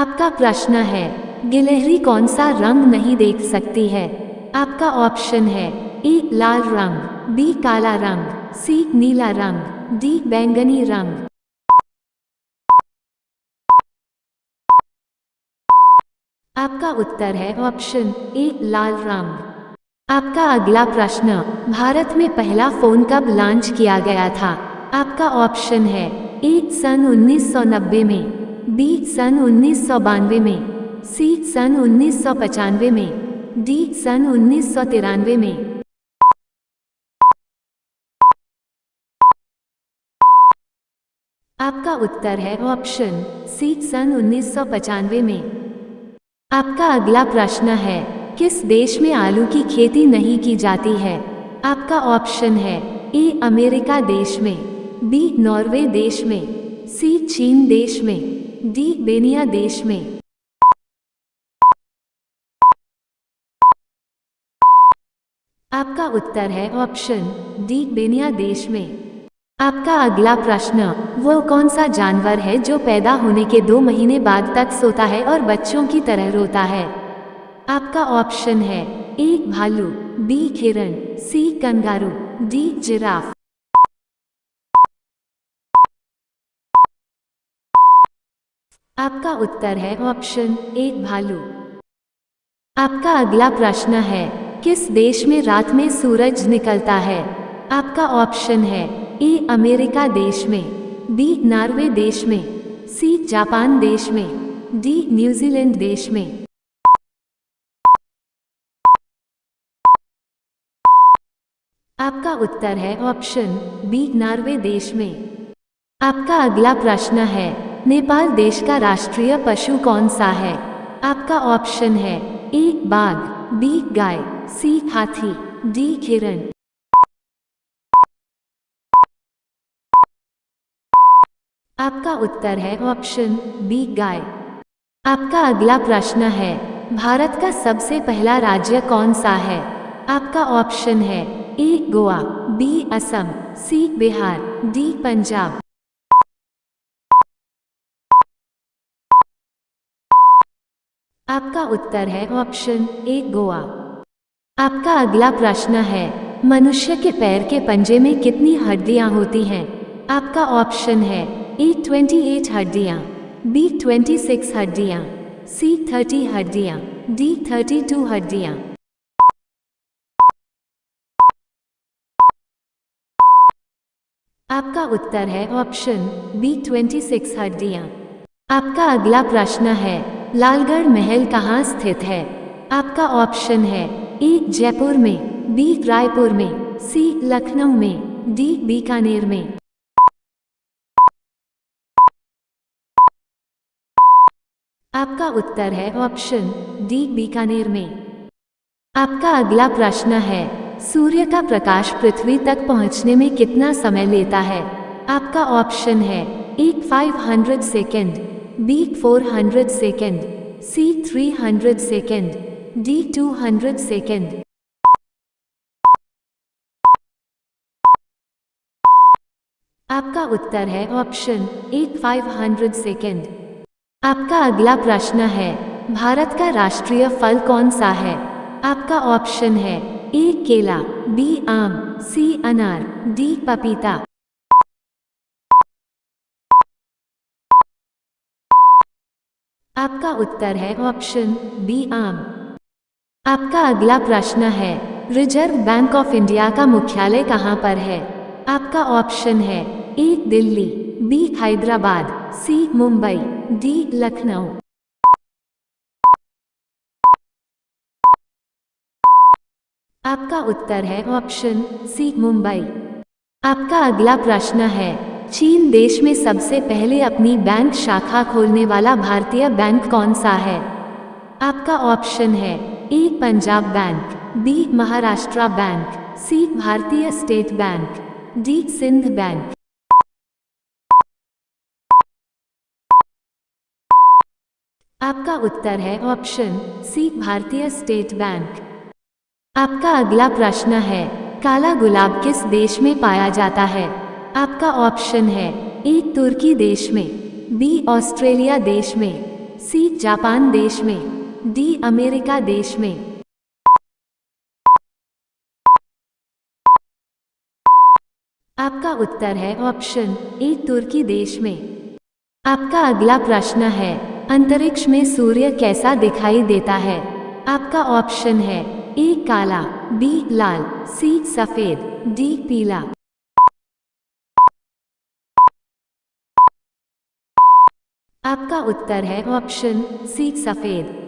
आपका प्रश्न है, गिलहरी कौन सा रंग नहीं देख सकती है? आपका ऑप्शन है ए लाल रंग, बी काला रंग, सी नीला रंग, डी बैंगनी रंग। आपका उत्तर है ऑप्शन ए लाल रंग। आपका अगला प्रश्न, भारत में पहला फोन कब लॉन्च किया गया था? आपका ऑप्शन है ए सन 1990 में, बी सन 1992 में, सी सन 1995 में, डी सन 1993 में। आपका उत्तर है ऑप्शन सी सन 1995 में। आपका अगला प्रश्न है, किस देश में आलू की खेती नहीं की जाती है? आपका ऑप्शन है ए अमेरिका देश में, बी नॉर्वे देश में, सी चीन देश में, डी बेनिया देश में। आपका उत्तर है ऑप्शन डी बेनिया देश में। आपका अगला प्रश्न, वो कौन सा जानवर है जो पैदा होने के 2 महीने बाद तक सोता है और बच्चों की तरह रोता है? आपका ऑप्शन है ए भालू, बी हिरन, सी कंगारू, डी जिराफ। आपका उत्तर है ऑप्शन ए भालू। आपका अगला प्रश्न है, किस देश में रात में सूरज निकलता है? आपका ऑप्शन है ए अमेरिका देश में, बी नॉर्वे देश में, सी जापान देश में, डी न्यूजीलैंड देश में। आपका उत्तर है ऑप्शन बी नॉर्वे देश में। आपका अगला प्रश्न है, नेपाल देश का राष्ट्रीय पशु कौन सा है? आपका ऑप्शन है ए बाघ, बी गाय, सी हाथी, डी हिरन। आपका उत्तर है ऑप्शन बी गाय। आपका अगला प्रश्न है, भारत का सबसे पहला राज्य कौन सा है? आपका ऑप्शन है ए गोवा, बी असम, सी बिहार, डी पंजाब। आपका उत्तर है ऑप्शन ए गोवा। आपका अगला प्रश्न है, मनुष्य के पैर के पंजे में कितनी हड्डियां होती हैं? आपका ऑप्शन है ए 28 हड्डियां, बी 26 हड्डियां, सी 30 हड्डियां, डी 32 हड्डियां। आपका उत्तर है ऑप्शन बी 26 हड्डियां। आपका अगला प्रश्न है, लालगढ़ महल कहाँ स्थित है? आपका ऑप्शन है ए जयपुर में, बी रायपुर में, सी लखनऊ में, डी बीकानेर में। आपका उत्तर है ऑप्शन डी बीकानेर में। आपका अगला प्रश्न है, सूर्य का प्रकाश पृथ्वी तक पहुंचने में कितना समय लेता है? आपका ऑप्शन है ए 500 सेकेंड, बी 400 सेकेंड, सी 300 सेकेंड, डी 200 सेकेंड। आपका उत्तर है ऑप्शन ए 500 सेकेंड। आपका अगला प्रश्न है, भारत का राष्ट्रीय फल कौन सा है? आपका ऑप्शन है ए केला, बी आम, सी अनार, डी पपीता। आपका उत्तर है ऑप्शन बी आम। आपका अगला प्रश्न है, रिजर्व बैंक ऑफ इंडिया का मुख्यालय कहाँ पर है? आपका ऑप्शन है ए दिल्ली, बी हैदराबाद, सी मुंबई, डी लखनऊ। आपका उत्तर है ऑप्शन सी मुंबई। आपका अगला प्रश्न है, चीन देश में सबसे पहले अपनी बैंक शाखा खोलने वाला भारतीय बैंक कौन सा है? आपका ऑप्शन है A Punjab bank, B Maharashtra bank, C Bharatiya state bank, D Sindh bank. आपका उत्तर है option C Bharatiya state bank. आपका अगला प्रश्न है, काला गुलाब किस देश में पाया जाता है? आपका ऑप्शन है ए तुर्की देश में, बी ऑस्ट्रेलिया देश में, सी जापान देश में, डी अमेरिका देश में। आपका उत्तर है ऑप्शन ए तुर्की देश में। आपका अगला प्रश्न है, अंतरिक्ष में सूर्य कैसा दिखाई देता है? आपका ऑप्शन है ए काला, बी लाल, सी सफेद, डी पीला। आपका उत्तर है ऑप्शन सी सफेद।